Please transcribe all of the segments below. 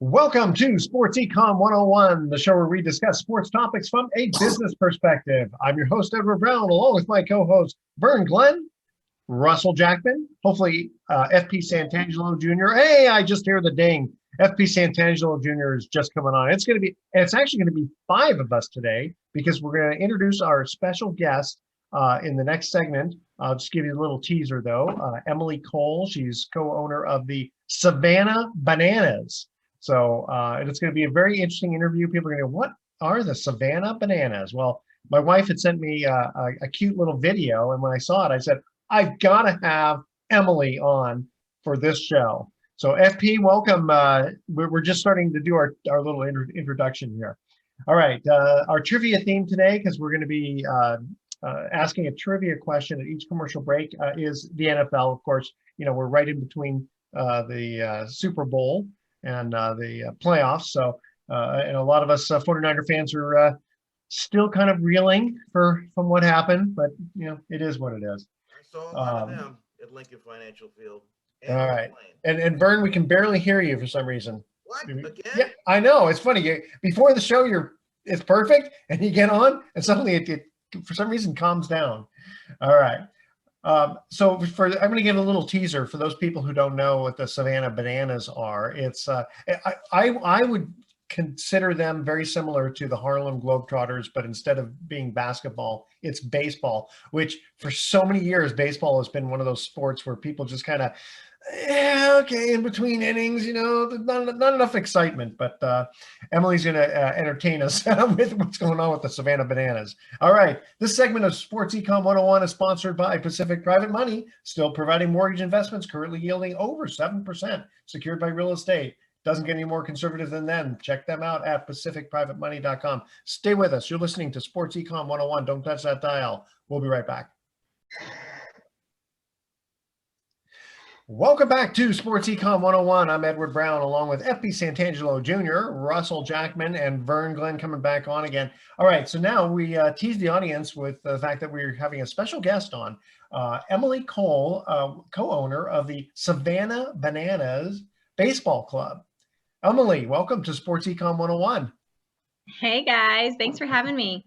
Welcome to Sports Econ 101, the show where we discuss sports topics from a business perspective. I'm your host, Edward Brown, along with my co-host, Vern Glenn, Russell Jackman, hopefully FP Santangelo Jr. Hey, I just hear the ding. FP Santangelo Jr. is just coming on. It's actually going to be five of us today because we're going to introduce our special guest in the next segment. I'll just give you a little teaser, though. Emily Cole, she's co-owner of the Savannah Bananas. So it's going to be a very interesting interview. People are going to go, what are the Savannah Bananas? Well, my wife had sent me a cute little video, and when I saw it, I said, I've got to have Emily on for this show. So FP, welcome. We're just starting to do our little introduction here. All right, our trivia theme today, because we're going to be asking a trivia question at each commercial break, is the NFL. Of course, we're right in between the Super Bowl and the playoffs. So, and a lot of us 49er fans are still kind of reeling from what happened, but it is what it is. I saw a lot of them at Lincoln Financial Field. All right, and Vern, we can barely hear you for some reason. What again? Yeah, I know, it's funny. Before the show, it's perfect, and you get on, and suddenly it for some reason calms down. All right. So I'm going to give a little teaser for those people who don't know what the Savannah Bananas are. It's I would consider them very similar to the Harlem Globetrotters, but instead of being basketball, it's baseball, which for so many years, baseball has been one of those sports where people just kind of, okay, in between innings, not enough excitement. But Emily's going to entertain us with what's going on with the Savannah Bananas. All right, this segment of Sports Econ 101 is sponsored by Pacific Private Money, still providing mortgage investments currently yielding over 7%, secured by real estate. Doesn't get any more conservative than them. Check them out at pacificprivatemoney.com. Stay with us. You're listening to Sports Econ 101. Don't touch that dial. We'll be right back. Welcome back to Sports Econ 101. I'm Edward Brown, along with FP Santangelo Jr., Russell Jackman, and Vern Glenn coming back on again. All right, so now we tease the audience with the fact that we're having a special guest on, Emily Cole, co-owner of the Savannah Bananas Baseball Club. Emily, welcome to Sports Econ 101. Hey, guys. Thanks for having me.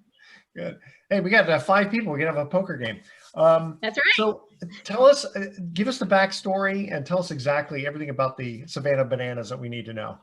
Good. Hey, we got 5 people. We're going to have a poker game. That's right. So tell us, give us the backstory and tell us exactly everything about the Savannah Bananas that we need to know.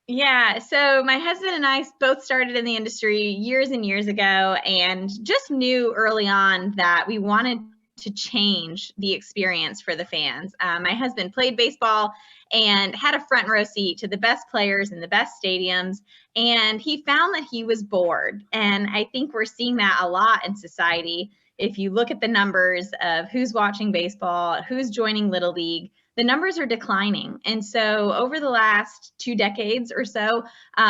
Yeah. So my husband and I both started in the industry years and years ago and just knew early on that we wanted to change the experience for the fans. My husband played baseball and had a front row seat to the best players in the best stadiums. And he found that he was bored. And I think we're seeing that a lot in society. If you look at the numbers of who's watching baseball, who's joining Little League, the numbers are declining. And so over the last 2 decades or so,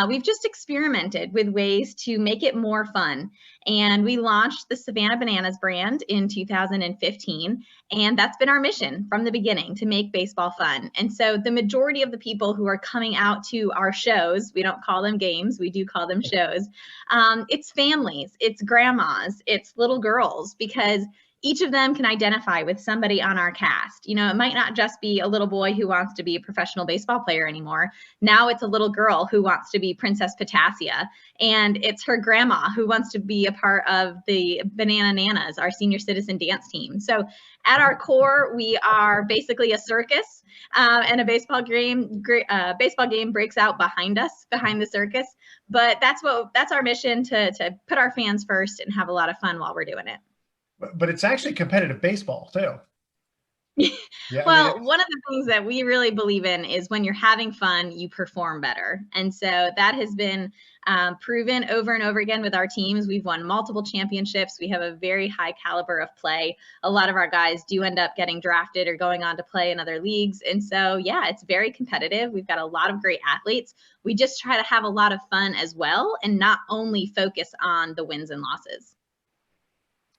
we've just experimented with ways to make it more fun. And we launched the Savannah Bananas brand in 2015. And that's been our mission from the beginning, to make baseball fun. And so the majority of the people who are coming out to our shows, we don't call them games, we do call them shows, it's families, it's grandmas, it's little girls, because each of them can identify with somebody on our cast. It might not just be a little boy who wants to be a professional baseball player anymore. Now it's a little girl who wants to be Princess Potassia, and it's her grandma who wants to be a part of the Banana Nanas, our senior citizen dance team. So at our core, we are basically a circus, and a baseball game breaks out behind us, behind the circus. But that's our mission, to put our fans first and have a lot of fun while we're doing it. But it's actually competitive baseball too. Yeah, well, one of the things that we really believe in is when you're having fun, you perform better. And so that has been proven over and over again with our teams. We've won multiple championships. We have a very high caliber of play. A lot of our guys do end up getting drafted or going on to play in other leagues. And so, yeah, it's very competitive. We've got a lot of great athletes. We just try to have a lot of fun as well, and not only focus on the wins and losses.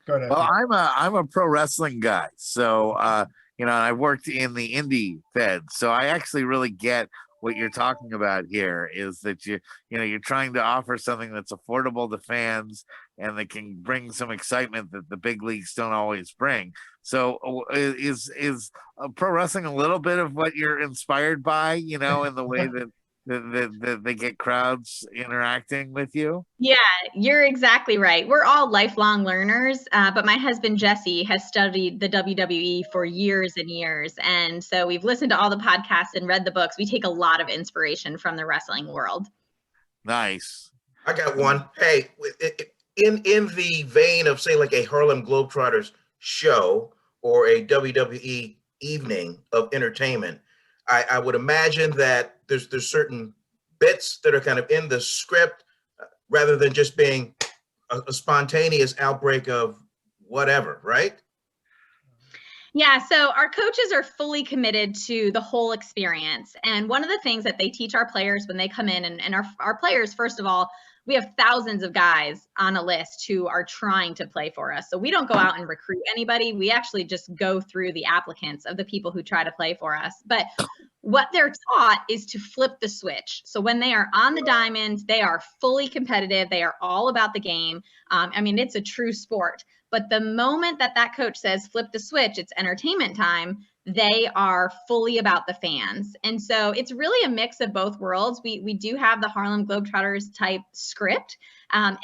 Well, I'm a pro wrestling guy, so I worked in the indie fed, so I actually really get what you're talking about here. Is that you're trying to offer something that's affordable to fans and that can bring some excitement that the big leagues don't always bring. So is pro wrestling a little bit of what you're inspired by, in the way that they get crowds interacting with you? Yeah, you're exactly right. We're all lifelong learners, but my husband, Jesse, has studied the WWE for years and years. And so we've listened to all the podcasts and read the books. We take a lot of inspiration from the wrestling world. Nice. I got one. Hey, in the vein of, say, like a Harlem Globetrotters show or a WWE evening of entertainment, I would imagine that there's certain bits that are kind of in the script rather than just being a spontaneous outbreak of whatever, right? Yeah, so our coaches are fully committed to the whole experience. And one of the things that they teach our players when they come in, and our players, first of all, we have thousands of guys on a list who are trying to play for us. So we don't go out and recruit anybody. We actually just go through the applicants of the people who try to play for us. But what they're taught is to flip the switch. So when they are on the diamond, they are fully competitive. They are all about the game. I mean, it's a true sport. But the moment that that coach says, flip the switch, it's entertainment time, they are fully about the fans. And so it's really a mix of both worlds. We do have the Harlem Globetrotters type script.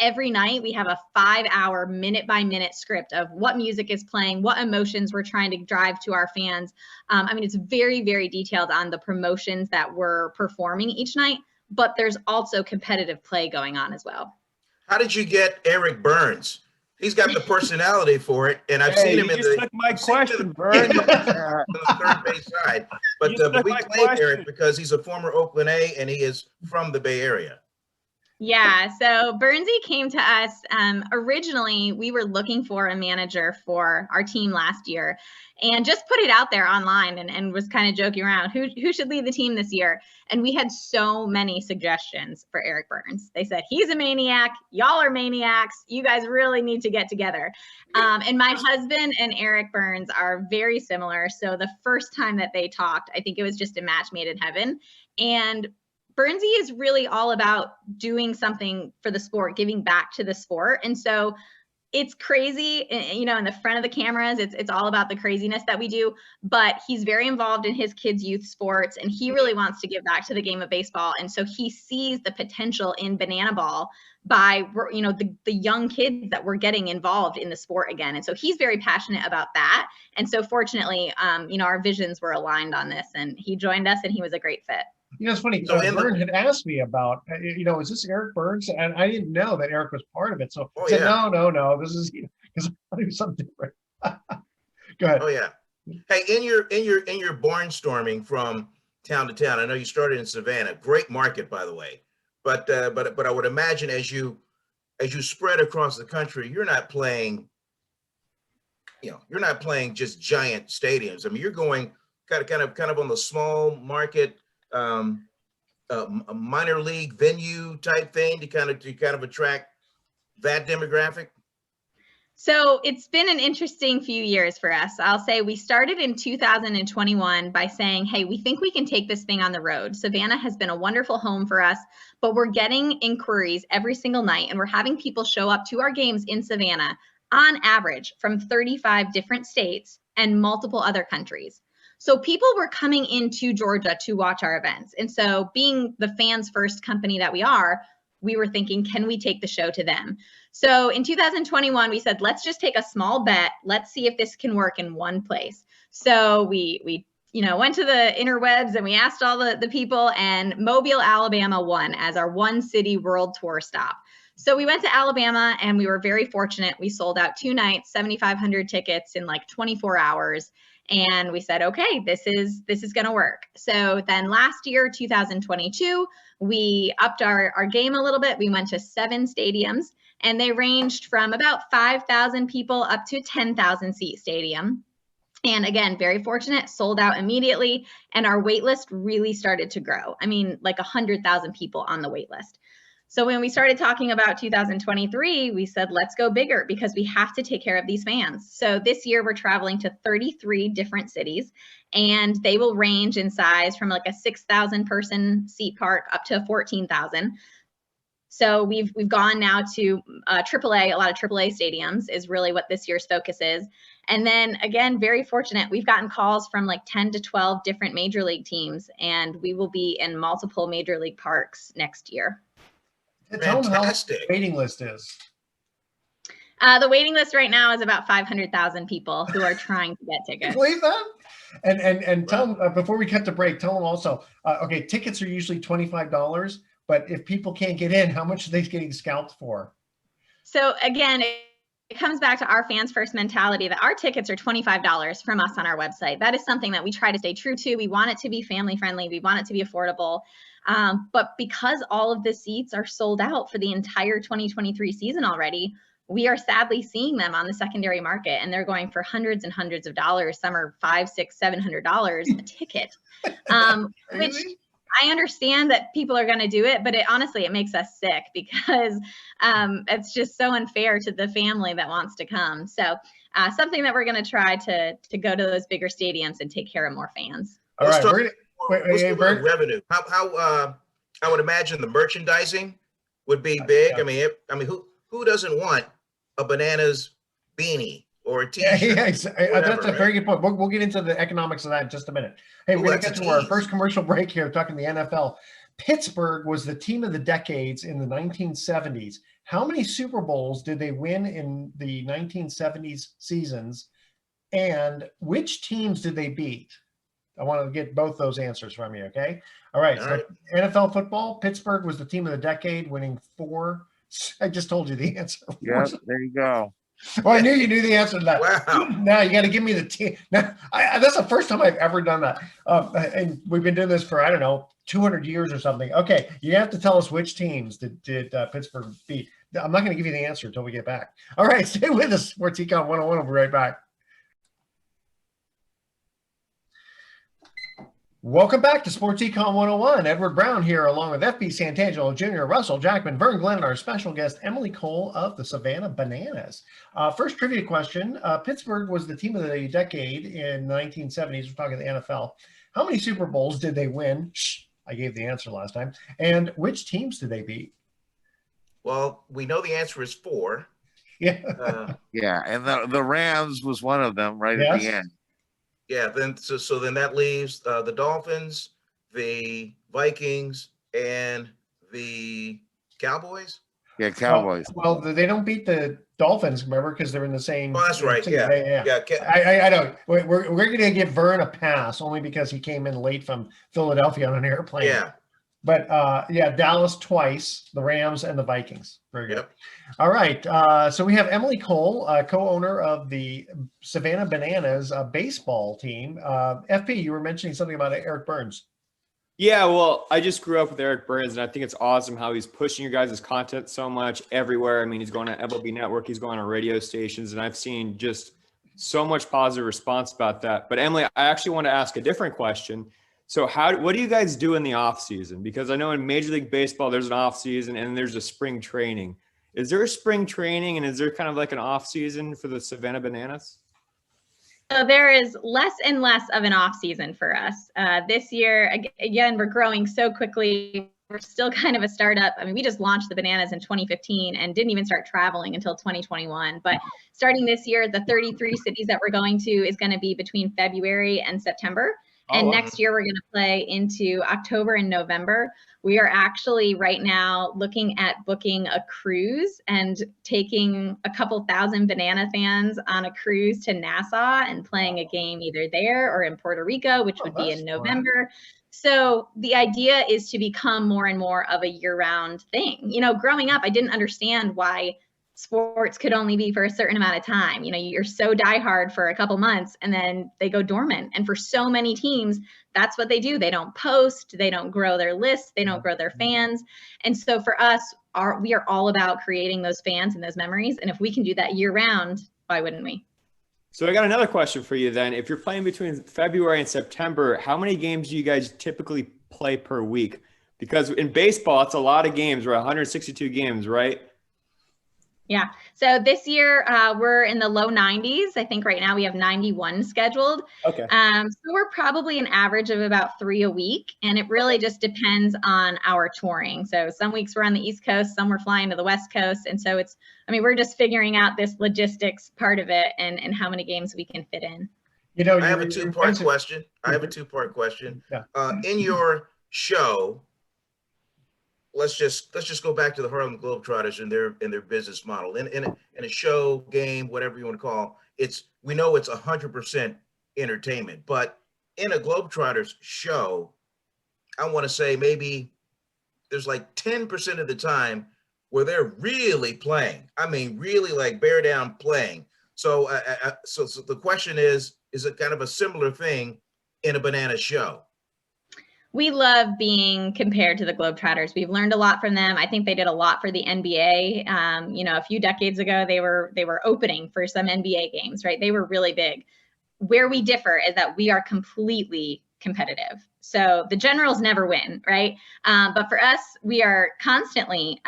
Every night we have a 5-hour minute-by-minute script of what music is playing, what emotions we're trying to drive to our fans. I mean, it's very, very detailed on the promotions that we're performing each night, but there's also competitive play going on as well. How did you get Eric Burns? He's got the personality for it, and I've seen him in the. My question, Vern. On the third base side, but we claim Eric because he's a former Oakland A, and he is from the Bay Area. Yeah, so Burnsy came to us. Originally, we were looking for a manager for our team last year and just put it out there online and was kind of joking around, who should lead the team this year? And we had so many suggestions for Eric Burns. They said, he's a maniac. Y'all are maniacs. You guys really need to get together. And my husband and Eric Burns are very similar. So the first time that they talked, I think it was just a match made in heaven. And Burnsy is really all about doing something for the sport, giving back to the sport. And so it's crazy, you know, in the front of the cameras, it's all about the craziness that we do, but he's very involved in his kids' youth sports, and he really wants to give back to the game of baseball. And so he sees the potential in Banana Ball by, you know, the young kids that we're getting involved in the sport again. And so he's very passionate about that. And so fortunately, you know, our visions were aligned on this, and he joined us and he was a great fit. You know, it's funny. So Vern had asked me about, you know, is this Eric Burns? And I didn't know that Eric was part of it. So I said, no, this is, because I thought it was something different. Go ahead. Oh yeah. Hey, in your barnstorming from town to town, I know you started in Savannah, great market, by the way. But I would imagine as you spread across the country, you're not playing, you know, you're not playing just giant stadiums. I mean, you're going kind of on the small market. A minor league venue type thing to kind of attract that demographic? So it's been an interesting few years for us. I'll say we started in 2021 by saying, hey, we think we can take this thing on the road. Savannah has been a wonderful home for us, but we're getting inquiries every single night, and we're having people show up to our games in Savannah on average from 35 different states and multiple other countries. So people were coming into Georgia to watch our events. And so being the fans first company that we are, we were thinking, can we take the show to them? So in 2021, we said, let's just take a small bet. Let's see if this can work in one place. So we you know, went to the interwebs and we asked all the people, and Mobile, Alabama won as our one city world tour stop. So we went to Alabama and we were very fortunate. We sold out 2 nights, 7,500 tickets in like 24 hours. And we said, okay, this is going to work. So then last year, 2022, we upped our game a little bit. We went to 7 stadiums, and they ranged from about 5,000 people up to 10,000 seat stadium. And again, very fortunate, sold out immediately. And our wait list really started to grow. I mean, like 100,000 people on the wait list. So when we started talking about 2023, we said, let's go bigger because we have to take care of these fans. So this year we're traveling to 33 different cities, and they will range in size from like a 6,000 person seat park up to 14,000. So we've gone now to AAA. A lot of AAA stadiums is really what this year's focus is. And then again, very fortunate, we've gotten calls from like 10 to 12 different major league teams, and we will be in multiple major league parks next year. Tell them how long the waiting list is. The waiting list right now is about 500,000 people who are trying to get tickets. Can you believe that? And tell them, before we cut the break, tell them also, okay, tickets are usually $25, but if people can't get in, how much are they getting scalped for? So again, it comes back to our fans first mentality that our tickets are $25 from us on our website. That is something that we try to stay true to. We want it to be family friendly. We want it to be affordable. But because all of the seats are sold out for the entire 2023 season already, we are sadly seeing them on the secondary market, and they're going for hundreds and hundreds of dollars. Some are $500, $600, $700 a ticket, which I understand that people are going to do it, but honestly, it makes us sick because it's just so unfair to the family that wants to come. So something that we're going to try to go to those bigger stadiums and take care of more fans. All right, wait, revenue. How I would imagine the merchandising would be big. Yeah. I mean, who doesn't want a Bananas beanie or a t-shirt? Yeah, that's a very good point. We'll get into the economics of that in just a minute. Hey, we're going to get to our first commercial break here, talking the NFL. Pittsburgh was the team of the decades in the 1970s. How many Super Bowls did they win in the 1970s seasons? And which teams did they beat? I want to get both those answers from you, okay? All right. So NFL football, Pittsburgh was the team of the decade, winning 4. I just told you the answer. Yeah, there you go. Well, I knew you knew the answer to that. Wow. Now you got to give me the team. Now, that's the first time I've ever done that. And we've been doing this for, I don't know, 200 years or something. Okay, you have to tell us which teams did Pittsburgh beat. I'm not going to give you the answer until we get back. All right, stay with us. Sports Econ 101. We'll be right back. Welcome back to Sports Econ 101. Edward Brown here, along with FB Santangelo Jr., Russell Jackman, Vern Glenn, and our special guest, Emily Cole of the Savannah Bananas. First trivia question. Pittsburgh was the team of the decade in the 1970s. We're talking the NFL. How many Super Bowls did they win? Shh, I gave the answer last time. And which teams did they beat? Well, we know the answer is 4. Yeah. Yeah, and the Rams was one of them at the end. Yeah, then so then that leaves the Dolphins, the Vikings, and the Cowboys. Yeah, Cowboys. Well, they don't beat the Dolphins, remember, because they're in the same. Oh, that's right. Yeah. I know. We're going to give Vern a pass only because he came in late from Philadelphia on an airplane. Yeah. But Dallas twice, the Rams and the Vikings. Very good. Yep. All right. So we have Emily Cole, co-owner of the Savannah Bananas baseball team. FP, you were mentioning something about Eric Burns. Yeah, well, I just grew up with Eric Burns, and I think it's awesome how he's pushing your guys' content so much everywhere. I mean, he's going to MLB Network, he's going on radio stations, and I've seen just so much positive response about that. But Emily, I actually want to ask a different question. So what do you guys do in the off season? Because I know in Major League Baseball, there's an off season and there's a spring training. Is there a spring training and is there kind of like an off season for the Savannah Bananas? So there is less and less of an off season for us. This year, again, we're growing so quickly. We're still kind of a startup. I mean, we just launched the Bananas in 2015 and didn't even start traveling until 2021. But starting this year, the 33 cities that we're going to is going to be between February and September. And next year, we're going to play into October and November. We are actually right now looking at booking a cruise and taking a couple thousand Banana fans on a cruise to Nassau and playing a game either there or in Puerto Rico, which would be in November. So the idea is to become more and more of a year-round thing. You know, growing up, I didn't understand why sports could only be for a certain amount of time. You know, you're so diehard for a couple months and then they go dormant. And for so many teams, that's what they do. They don't post, they don't grow their lists, they don't grow their fans. And so for us, we are all about creating those fans and those memories. And if we can do that year round, why wouldn't we? So I got another question for you then. If you're playing between February and September, how many games do you guys typically play per week? Because in baseball, it's a lot of games, right? 162 games, right? Yeah. So this year we're in the low 90s. I think right now we have 91 scheduled. Okay. So we're probably an average of about 3 a week, and it really just depends on our touring. So some weeks we're on the East Coast, some we're flying to the West Coast, and so we're just figuring out this logistics part of it and how many games we can fit in. You know, I have a two-part question. Yeah. In your show, let's just go back to the Harlem Globetrotters and their business model. In a show, game, whatever you want to call we know it's 100% entertainment, but in a Globetrotters show, I want to say maybe there's like 10% of the time where they're really playing. I mean, really like bear down playing. So the question is it kind of a similar thing in a banana show? We love being compared to the Globetrotters. We've learned a lot from them. I think they did a lot for the NBA. A few decades ago, they were opening for some NBA games, right? They were really big. Where we differ is that we are completely competitive. So the generals never win, right? But for us, we are constantly,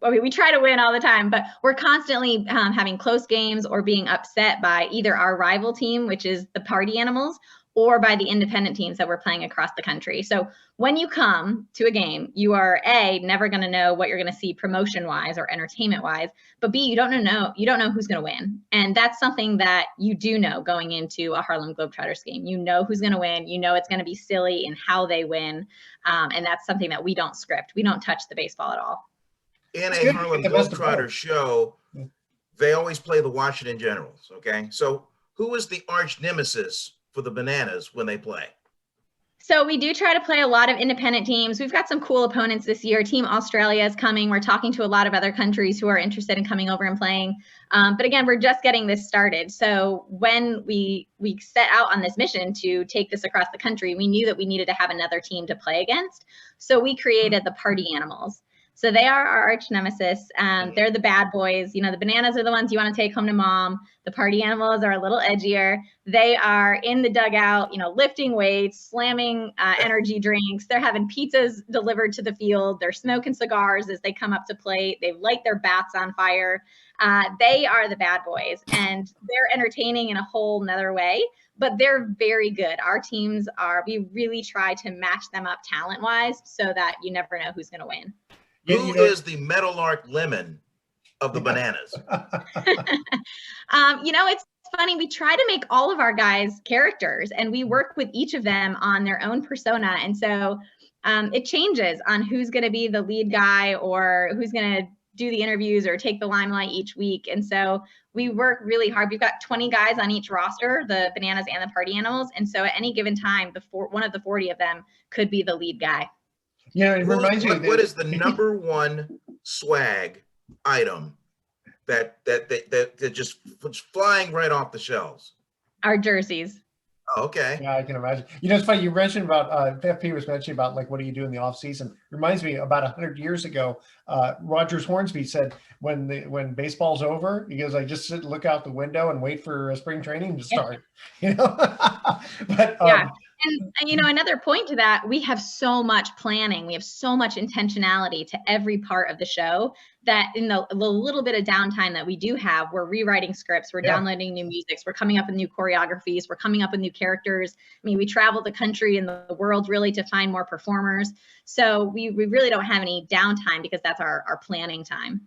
we try to win all the time, but we're constantly having close games or being upset by either our rival team, which is the Party Animals, or by the independent teams that we're playing across the country. So when you come to a game, you are never going to know what you're going to see promotion-wise or entertainment-wise, but B, you don't know who's going to win. And that's something that you do know going into a Harlem Globetrotters game. You know who's going to win. You know it's going to be silly in how they win. And that's something that we don't script. We don't touch the baseball at all. In a Harlem Globetrotters show, they always play the Washington Generals, okay? So who is the arch nemesis for the Bananas when they play? So we do try to play a lot of independent teams. We've got some cool opponents this year. Team Australia is coming. We're talking to a lot of other countries who are interested in coming over and playing. But again, we're just getting this started. So when we set out on this mission to take this across the country, we knew that we needed to have another team to play against. So we created the Party Animals. So they are our arch nemesis. They're the bad boys. The Bananas are the ones you want to take home to mom. The Party Animals are a little edgier. They are in the dugout, lifting weights, slamming energy drinks. They're having pizzas delivered to the field. They're smoking cigars as they come up to plate. They light their bats on fire. They are the bad boys, and they're entertaining in a whole nother way, but they're very good. Our teams we really try to match them up talent-wise so that you never know who's going to win. Who is the Meadowlark Lemon of the Bananas? It's funny. We try to make all of our guys characters, and we work with each of them on their own persona. And so it changes on who's going to be the lead guy or who's going to do the interviews or take the limelight each week. And so we work really hard. We've got 20 guys on each roster, the Bananas and the Party Animals. And so at any given time, one of the 40 of them could be the lead guy. It reminds me. What is the number one swag item that just flying right off the shelves? Our jerseys. Oh, okay. Yeah, I can imagine. It's funny you mentioned about FP was mentioning about like what do you do in the off season? Reminds me about 100 years ago, Rogers Hornsby said when baseball's over, he goes, I just sit and look out the window and wait for spring training to start. But yeah. And another point to that, we have so much planning. We have so much intentionality to every part of the show that in the little bit of downtime that we do have, we're rewriting scripts, we're downloading new musics, we're coming up with new choreographies, we're coming up with new characters. We travel the country and the world really to find more performers. So we really don't have any downtime because that's our planning time.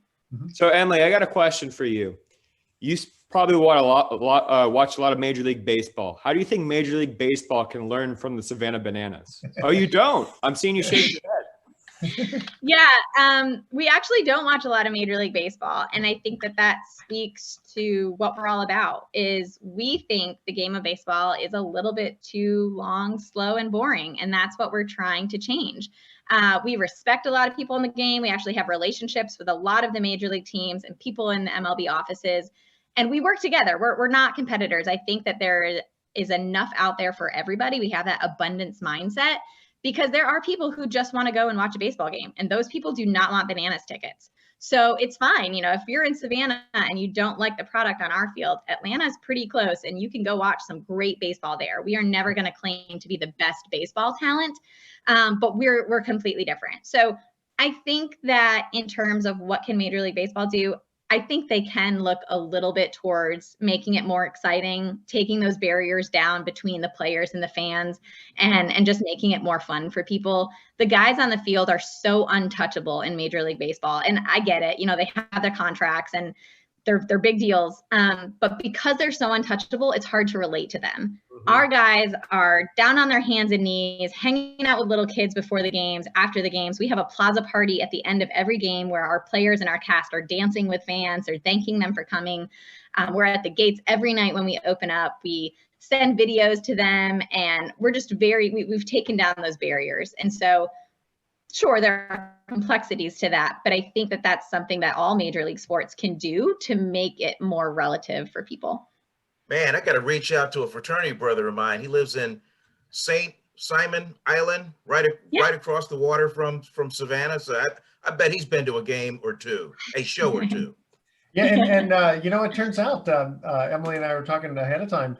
So Emily, I got a question for you. You probably watch a lot of Major League Baseball. How do you think Major League Baseball can learn from the Savannah Bananas? Oh, you don't? I'm seeing you shake your head. Yeah, we actually don't watch a lot of Major League Baseball. And I think that speaks to what we're all about is we think the game of baseball is a little bit too long, slow, and boring. And that's what we're trying to change. We respect a lot of people in the game. We actually have relationships with a lot of the Major League teams and people in the MLB offices. And we work together. We're not competitors. I think that there is enough out there for everybody. We have that abundance mindset because there are people who just want to go and watch a baseball game. And those people do not want Bananas tickets. So it's fine. If you're in Savannah and you don't like the product on our field, Atlanta's pretty close and you can go watch some great baseball there. We are never going to claim to be the best baseball talent, but we're completely different. So I think that in terms of what can Major League Baseball do, I think they can look a little bit towards making it more exciting, taking those barriers down between the players and the fans, and just making it more fun for people. The guys on the field are so untouchable in Major League Baseball, and I get it. They have their contracts and they're big deals. But because they're so untouchable, it's hard to relate to them. Mm-hmm. Our guys are down on their hands and knees, hanging out with little kids before the games, after the games. We have a plaza party at the end of every game where our players and our cast are dancing with fans. They're thanking them for coming. We're at the gates every night when we open up. We send videos to them, and we're just we've taken down those barriers. And so, sure, there are complexities to that, but I think that that's something that all major league sports can do to make it more relative for people. Man, I got to reach out to a fraternity brother of mine. He lives in St. Simon Island, right across the water from Savannah. So I bet he's been to a game or two, a show or two. Yeah, and it turns out Emily and I were talking ahead of time.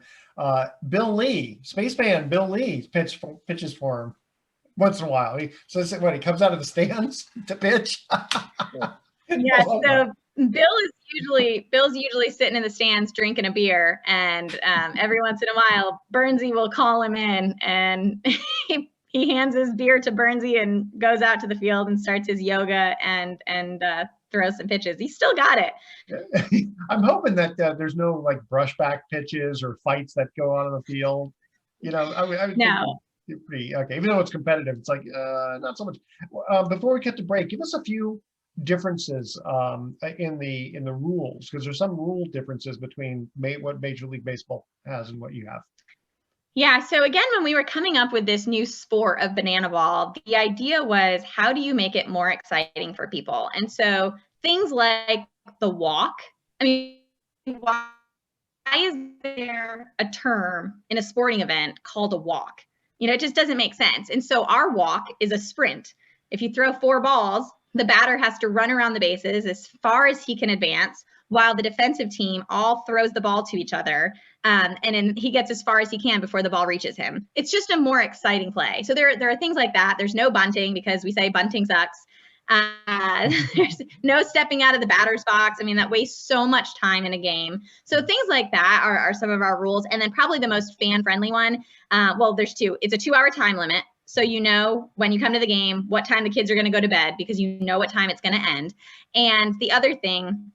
Bill Lee, spaceman Bill Lee, pitches for him once in a while. He comes out of the stands to pitch. Yeah, so Bill's usually sitting in the stands drinking a beer, and every once in a while Bernsey will call him in, and he hands his beer to Bernsey and goes out to the field and starts his yoga and throws some pitches. He's still got it. I'm hoping that there's no brushback pitches or fights that go on in the field. I would no. Pretty okay, even though it's competitive, it's not so much. Before we get to break, give us a few differences in the rules, because there's some rule differences between what Major League Baseball has and what you have. Yeah, so again, when we were coming up with this new sport of banana ball, the idea was, how do you make it more exciting for people? And so things like the walk. I mean, why is there a term in a sporting event called a walk? It just doesn't make sense. And so our walk is a sprint. If you throw 4 balls, the batter has to run around the bases as far as he can advance, while the defensive team all throws the ball to each other. And then he gets as far as he can before the ball reaches him. It's just a more exciting play. So there are things like that. There's no bunting, because we say bunting sucks. There's no stepping out of the batter's box. I mean, that wastes so much time in a game. So things like that are some of our rules. And then probably the most fan-friendly one, there's 2. It's a 2-hour time limit. So when you come to the game, what time the kids are going to go to bed, because you know what time it's going to end. And the other thing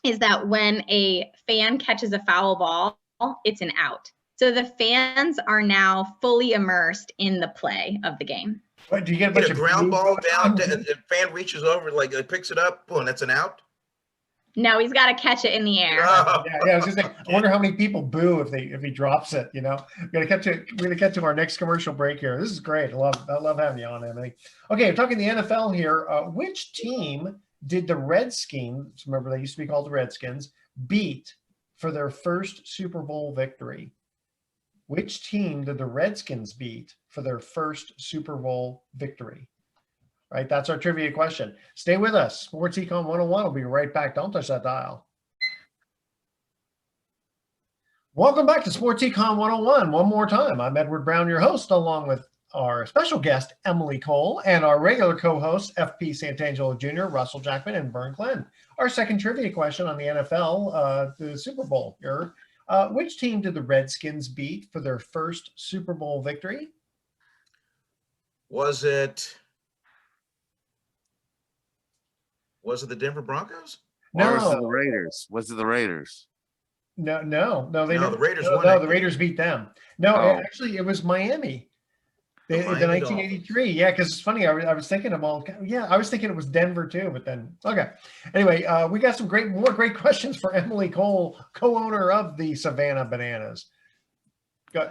is that when a fan catches a foul ball, it's an out. So the fans are now fully immersed in the play of the game. What, do you get a ground ball down, and the fan reaches over, picks it up, boom, that's an out? No, he's got to catch it in the air. Oh. Yeah, I was just saying, I wonder how many people boo if he drops it. We're gonna get to our next commercial break here. This is great. I love having you on, Emily. Okay, we're talking the NFL here. Which team did the Redskins, remember they used to be called the Redskins, beat for their first Super Bowl victory? Which team did the Redskins beat for their first Super Bowl victory? Right, that's our trivia question. Stay with us. Sports Econ 101. We'll be right back. Don't touch that dial. Welcome back to Sports Econ 101. One more time. I'm Edward Brown, your host, along with our special guest, Emily Cole, and our regular co-hosts, FP Santangelo Jr., Russell Jackman, and Vern Glenn. Our second trivia question on the NFL, the Super Bowl here. Which team did the Redskins beat for their first Super Bowl victory? Was it the Denver Broncos? No. Or was it the Raiders? Was it the Raiders? No, the Raiders won. No, the Raiders beat them. No, actually, it was Miami. The 1983. Yeah, because it's funny. I was thinking of I was thinking it was Denver too, but then okay. Anyway, we got some more great questions for Emily Cole, co-owner of the Savannah Bananas. Go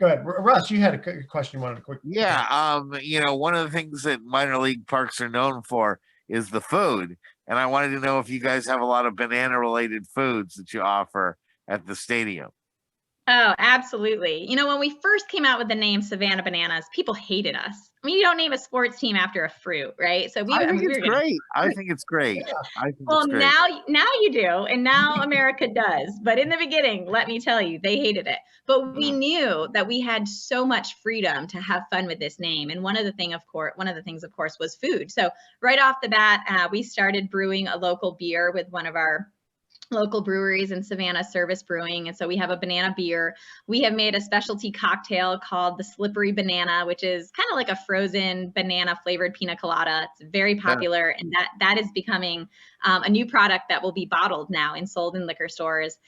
ahead, Russ. You had a question you wanted to quick. Yeah, one of the things that minor league parks are known for is the food, and I wanted to know if you guys have a lot of banana-related foods that you offer at the stadium. Oh, absolutely. When we first came out with the name Savannah Bananas, people hated us. I mean, you don't name a sports team after a fruit, right? So I think we it's were gonna. great. I think it's great. I think Well, it's great. now you do, and now America does. But in the beginning, let me tell you, they hated it. But we knew that we had so much freedom to have fun with this name. And one of the things, of course, was food. So right off the bat, we started brewing a local beer with one of our local breweries in Savannah, Service Brewing. And so we have a banana beer. We have made a specialty cocktail called the Slippery Banana, which is kind of like a frozen banana flavored pina colada. It's very popular, and that is becoming a new product that will be bottled now and sold in liquor stores.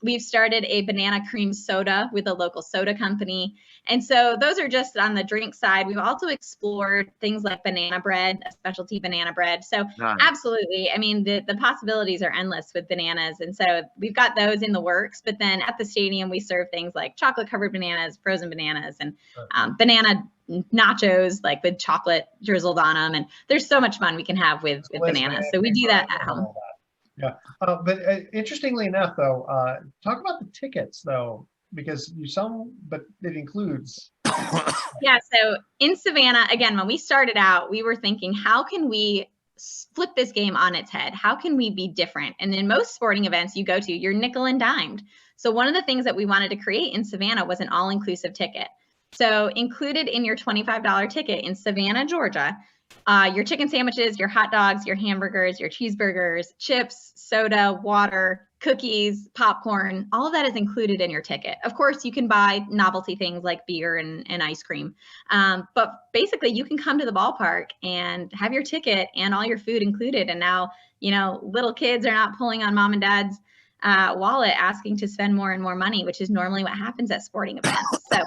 We've started a banana cream soda with a local soda company. And so those are just on the drink side. We've also explored things like banana bread, a specialty banana bread. So absolutely. I mean, the possibilities are endless with bananas. And so we've got those in the works. But then at the stadium, we serve things like chocolate covered bananas, frozen bananas, and banana nachos, like with chocolate drizzled on them. And there's so much fun we can have with bananas. So we do that at home. Yeah. But interestingly enough, though, talk about the tickets, though, because you sell them, but it includes. Yeah. So in Savannah, again, when we started out, we were thinking, how can we flip this game on its head? How can we be different? And in most sporting events you go to, you're nickel and dimed. So one of the things that we wanted to create in Savannah was an all-inclusive ticket. So included in your $25 ticket in Savannah, Georgia, your chicken sandwiches, your hot dogs, your hamburgers, your cheeseburgers, chips, soda, water, cookies, popcorn, all of that is included in your ticket. Of course, you can buy novelty things like beer and ice cream. But basically, you can come to the ballpark and have your ticket and all your food included. And now, little kids are not pulling on mom and dad's wallet asking to spend more and more money, which is normally what happens at sporting events. So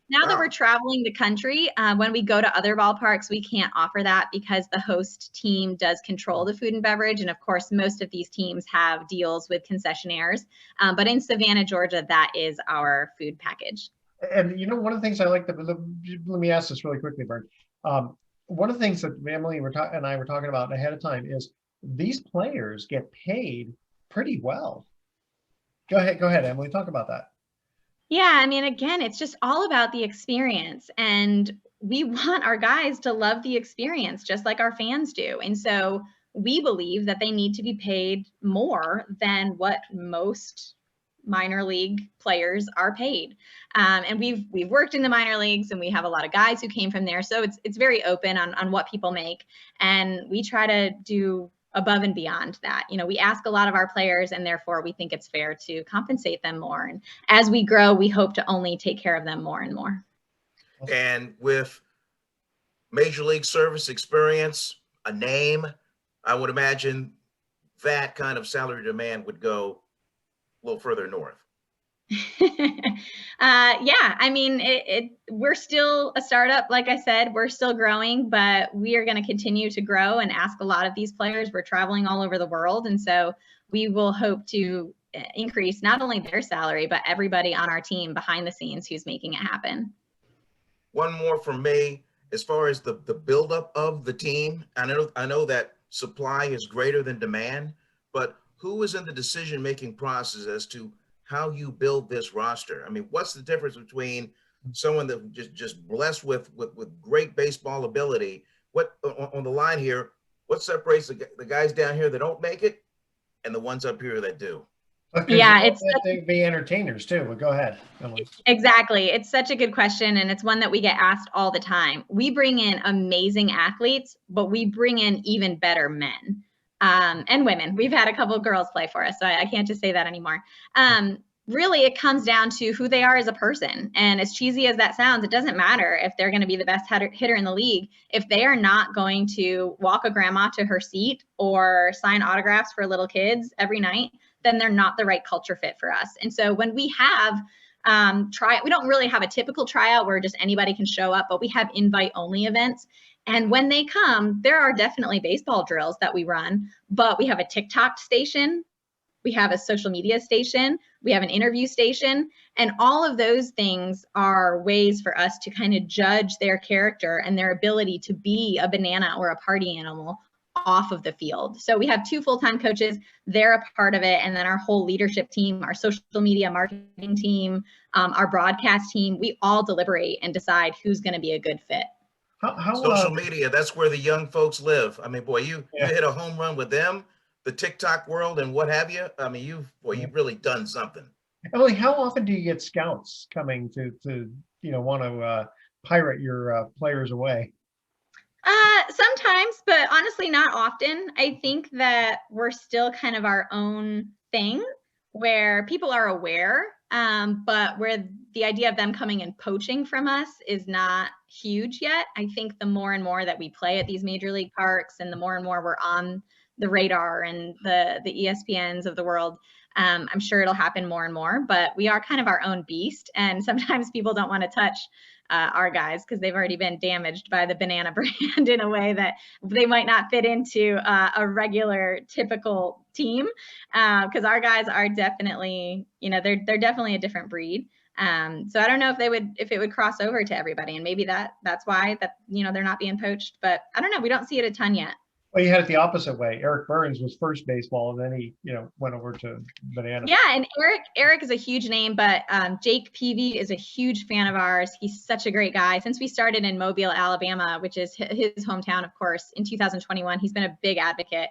now that we're traveling the country, when we go to other ballparks, we can't offer that because the host team does control the food and beverage. And of course, most of these teams have deals with concessionaires. But in Savannah, Georgia, that is our food package. And one of the things I like, let me ask this really quickly, Bert. One of the things that Emily and I were talking about ahead of time is these players get paid pretty well. Go ahead, Emily, talk about that. Yeah, I mean, again, it's just all about the experience, and we want our guys to love the experience just like our fans do. And so we believe that they need to be paid more than what most minor league players are paid. And we've worked in the minor leagues, and we have a lot of guys who came from there. So it's very open on what people make, and we try to do above and beyond that. We ask a lot of our players, and therefore we think it's fair to compensate them more. And as we grow, we hope to only take care of them more and more. And with major league service experience, a name, I would imagine that kind of salary demand would go a little further north. Yeah, I mean, we're still a startup. Like I said, we're still growing, but we are going to continue to grow and ask a lot of these players. We're traveling all over the world. And so we will hope to increase not only their salary, but everybody on our team behind the scenes who's making it happen. One more from me, as far as the buildup of the team. I know that supply is greater than demand, but who is in the decision-making process as to how you build this roster? I mean, what's the difference between someone that just blessed with great baseball ability? What on the line here? What separates the guys down here that don't make it and the ones up here that do? Yeah, it's they be entertainers too. But go ahead, Emily. Exactly. It's such a good question, and it's one that we get asked all the time. We bring in amazing athletes, but we bring in even better men. And women. We've had a couple of girls play for us, so I can't just say that anymore. Really, it comes down to who they are as a person. And as cheesy as that sounds, it doesn't matter if they're going to be the best hitter in the league. If they are not going to walk a grandma to her seat or sign autographs for little kids every night, then they're not the right culture fit for us. And so when we have we don't really have a typical tryout where just anybody can show up, but we have invite-only events. And when they come, there are definitely baseball drills that we run, but we have a TikTok station, we have a social media station, we have an interview station, and all of those things are ways for us to kind of judge their character and their ability to be a banana or a party animal off of the field. So we have 2 full-time coaches. They're a part of it. And then our whole leadership team, our social media marketing team, our broadcast team, we all deliberate and decide who's going to be a good fit. Social media, that's where the young folks live. I mean, boy, you hit a home run with them, the TikTok world and what have you. I mean, you've really done something. Emily, how often do you get scouts coming to want to pirate your players away? Sometimes, but honestly, not often. I think that we're still kind of our own thing where people are aware, but where the idea of them coming and poaching from us is not huge yet. I think the more and more that we play at these major league parks and the more and more we're on the radar and the ESPNs of the world, I'm sure it'll happen more and more, but we are kind of our own beast. And sometimes people don't want to touch our guys because they've already been damaged by the banana brand in a way that they might not fit into a regular typical team, because our guys are definitely, they're definitely a different breed. So I don't know if it would cross over to everybody, and maybe that's why they're not being poached, but I don't know. We don't see it a ton yet. Well, you had it the opposite way. Eric Burns was first baseball, and then he, went over to banana. Yeah, and Eric is a huge name, but Jake Peavy is a huge fan of ours. He's such a great guy. Since we started in Mobile, Alabama, which is his hometown, of course, in 2021, he's been a big advocate.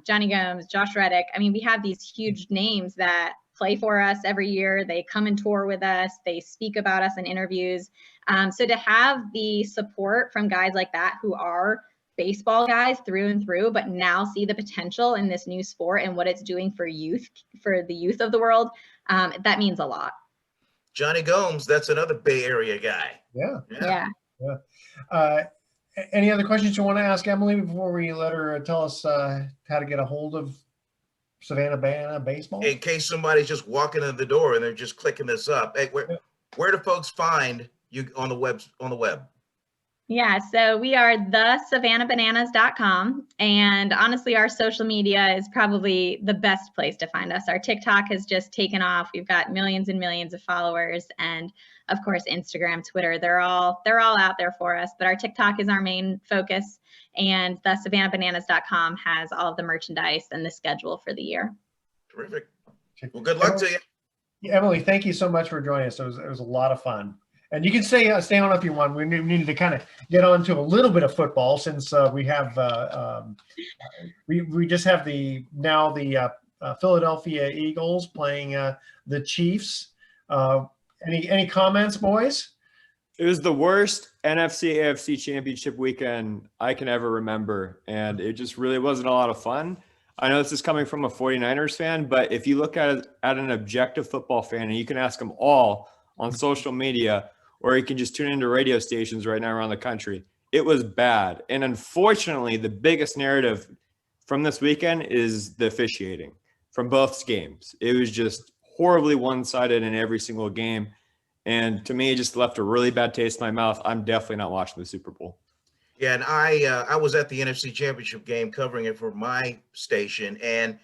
Johnny Gomes, Josh Reddick. I mean, we have these huge names that play for us every year. They come and tour with us. They speak about us in interviews. So to have the support from guys like that who are baseball guys through and through, but now see the potential in this new sport and what it's doing for the youth of the world, that means a lot. Johnny Gomes, that's another Bay Area guy. Yeah. Any other questions you want to ask Emily before we let her tell us how to get a hold of Savannah Banana Baseball? In case somebody's just walking in the door and they're just clicking this up. Hey, where do folks find you on the web? Yeah, so we are thesavannahbananas.com, and honestly, our social media is probably the best place to find us. Our TikTok has just taken off. We've got millions and millions of followers, and of course, Instagram, Twitter, they're all out there for us. But our TikTok is our main focus, and thesavannahbananas.com has all of the merchandise and the schedule for the year. Terrific. Well, good luck to you. Yeah, Emily, thank you so much for joining us. It was a lot of fun. And you can stay on if you want. We needed to kind of get on to a little bit of football since we have we just have the Philadelphia Eagles playing the Chiefs. Any comments, boys? It was the worst NFC AFC championship weekend I can ever remember, and it just really wasn't a lot of fun. I know this is coming from a 49ers fan, but if you look at an objective football fan, and you can ask them all on social media, or you can just tune into radio stations right now around the country, it was bad. And unfortunately, the biggest narrative from this weekend is the officiating from both games. It was just horribly one-sided in every single game. And to me, it just left a really bad taste in my mouth. I'm definitely not watching the Super Bowl. Yeah, and I was at the NFC Championship game covering it for my station, and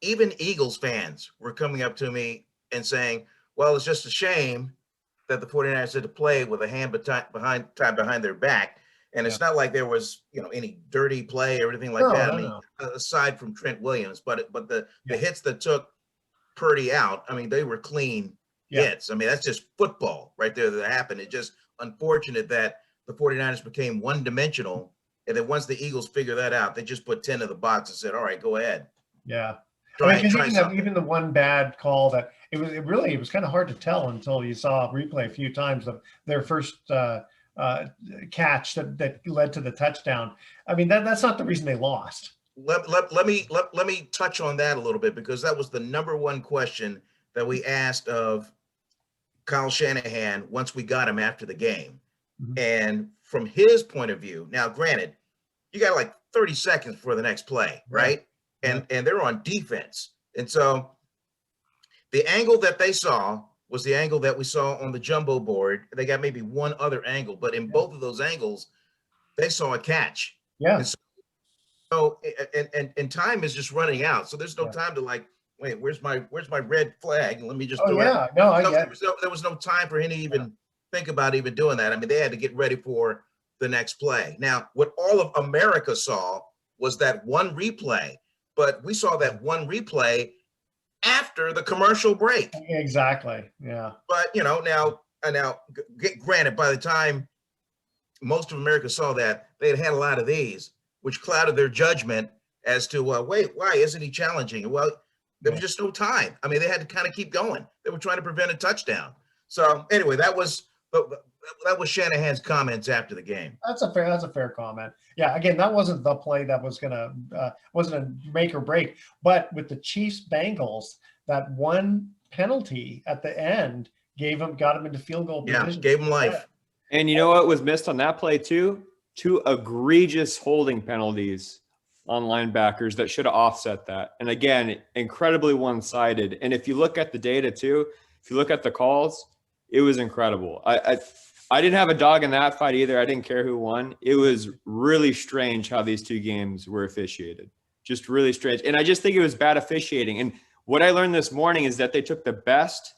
even Eagles fans were coming up to me and saying, well, it's just a shame that the 49ers had to play with a hand tied behind their back. And it's not like there was, any dirty play or anything like that. I mean, aside from Trent Williams, but the hits that took Purdy out, I mean, they were clean hits. I mean, that's just football right there that happened. It's just unfortunate that the 49ers became one-dimensional. And then once the Eagles figured that out, they just put 10 in the box and said, all right, go ahead. Yeah. Even the one bad call that it was kind of hard to tell until you saw a replay a few times of their first catch that led to the touchdown. I mean, that's not the reason they lost. Let me touch on that a little bit, because that was the number one question that we asked of Kyle Shanahan once we got him after the game. Mm-hmm. And from his point of view, now granted, you got like 30 seconds for the next play, right? And they're on defense. And so the angle that they saw was the angle that we saw on the jumbo board. They got maybe one other angle, but in both of those angles, they saw a catch. Yeah. And time is just running out. So there's no time to like, wait, where's my red flag? Let me just do it. No, I get it. There was no time for him to even think about even doing that. I mean, they had to get ready for the next play. Now, what all of America saw was that one replay, but we saw that one replay after the commercial break. Exactly. Yeah. But now granted, by the time most of America saw that, they had a lot of these, which clouded their judgment as to wait, why isn't he challenging? Well, there was just no time. I mean, they had to kind of keep going. They were trying to prevent a touchdown. So anyway, that was Shanahan's comments after the game. That's a fair comment. Yeah, again, that wasn't the play that was wasn't a make or break, but with the Chiefs Bengals, that one penalty at the end got him into field goal position. Yeah, gave him life. And you know what was missed on that play too? 2 egregious holding penalties on linebackers that should have offset that. And again, incredibly one-sided. And if you look at the data too, if you look at the calls, it was incredible. I didn't have a dog in that fight either. I didn't care who won. It was really strange how these 2 games were officiated. Just really strange. And I just think it was bad officiating. And what I learned this morning is that they took the best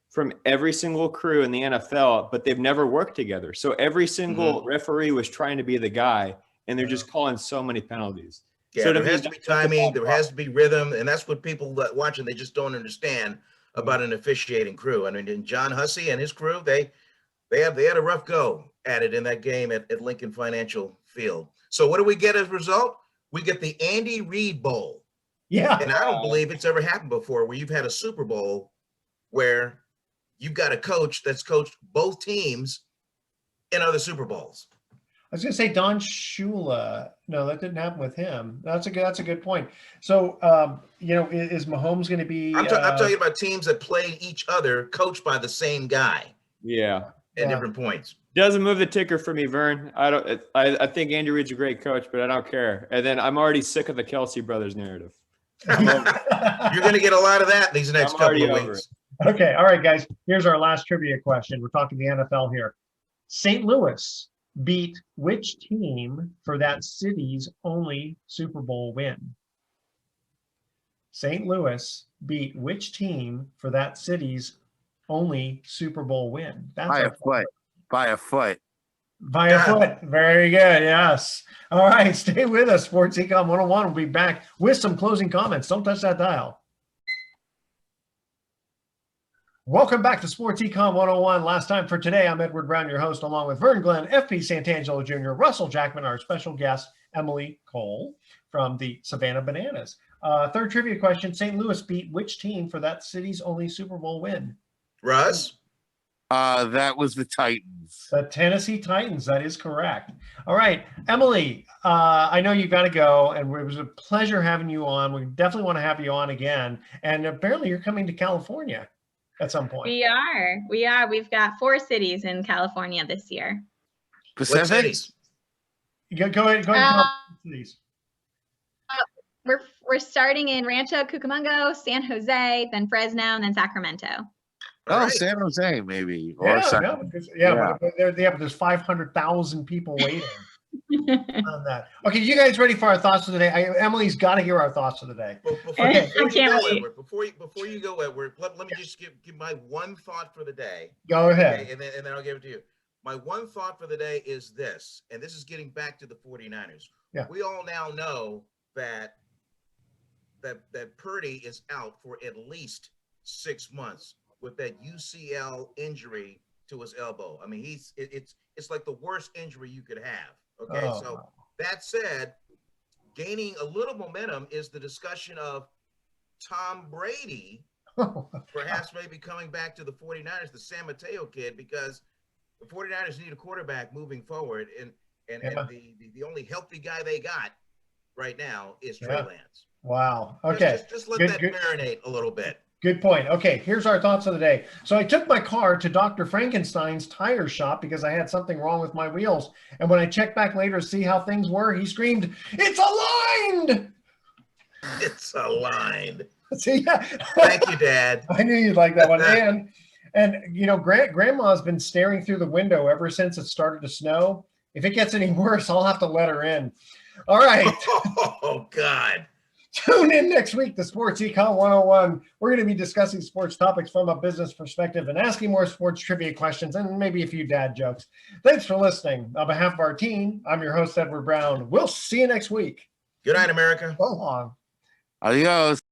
from every single crew in the NFL, but they've never worked together. So every single referee was trying to be the guy, and they're just calling so many penalties. Yeah, so there has to be timing, there has to be rhythm, and that's what people watching, they just don't understand about an officiating crew. I mean, John Hussey and his crew, they had a rough go at it in that game at Lincoln Financial Field. So what do we get as a result? We get the Andy Reid Bowl. Yeah. And I don't believe it's ever happened before where you've had a Super Bowl where you've got a coach that's coached both teams in other Super Bowls. I was going to say Don Shula. No, that didn't happen with him. That's a good point. So, is Mahomes going to be? I'm talking about teams that play each other, coached by the same guy. Yeah. At different points. Doesn't move the ticker for me, Vern. I think Andy Reid's a great coach, but I don't care. And then I'm already sick of the Kelsey brothers narrative. You're going to get a lot of that these next couple of weeks. Okay. All right, guys. Here's our last trivia question. We're talking the NFL here. St. Louis beat which team for that city's only Super Bowl win? St. Louis beat which team for that city's only Super Bowl win? By a foot. By a foot. By a foot. Very good. Yes. All right. Stay with us. Sports Econ 101 will be back with some closing comments. Don't touch that dial. Welcome back to Sports Econ 101. Last time for today, I'm Edward Brown, your host, along with Vern Glenn, FP Santangelo Jr., Russell Jackman, our special guest, Emily Cole from the Savannah Bananas. Third trivia question, St. Louis beat which team for that city's only Super Bowl win? Russ? That was the Titans. The Tennessee Titans. That is correct. All right, Emily, I know you got to go, and it was a pleasure having you on. We definitely want to have you on again. And apparently you're coming to California at some point. We are. We've got 4 cities in California this year. What cities? Go ahead. Go ahead. Cities. We're starting in Rancho Cucamonga, San Jose, then Fresno, and then Sacramento. Right. San Jose, maybe. Or there's 500,000 people waiting on that. Okay, you guys ready for our thoughts of the day? Emily's got to hear our thoughts of the day. Before you go, Edward, let me just give my one thought for the day. Go ahead. Okay, and then I'll give it to you. My one thought for the day is this, and this is getting back to the 49ers. Yeah. We all now know that Purdy is out for at least 6 months with that UCL injury to his elbow. I mean, it's like the worst injury you could have. Okay, so that said, gaining a little momentum is the discussion of Tom Brady perhaps maybe coming back to the 49ers, the San Mateo kid, because the 49ers need a quarterback moving forward, and the only healthy guy they got right now is Trey Lance. Wow. Okay. Just let that marinate a little bit. Good point. Okay, here's our thoughts of the day. So I took my car to Dr. Frankenstein's tire shop because I had something wrong with my wheels. And when I checked back later to see how things were, he screamed, "It's aligned!" It's aligned. See, yeah. Thank you, Dad. I knew you'd like that one. And you know, Grandma's been staring through the window ever since it started to snow. If it gets any worse, I'll have to let her in. All right. Oh, God. Tune in next week to Sports Econ 101. We're going to be discussing sports topics from a business perspective and asking more sports trivia questions and maybe a few dad jokes. Thanks for listening. On behalf of our team, I'm your host, Edward Brown. We'll see you next week. Good night, America. So long. Adios.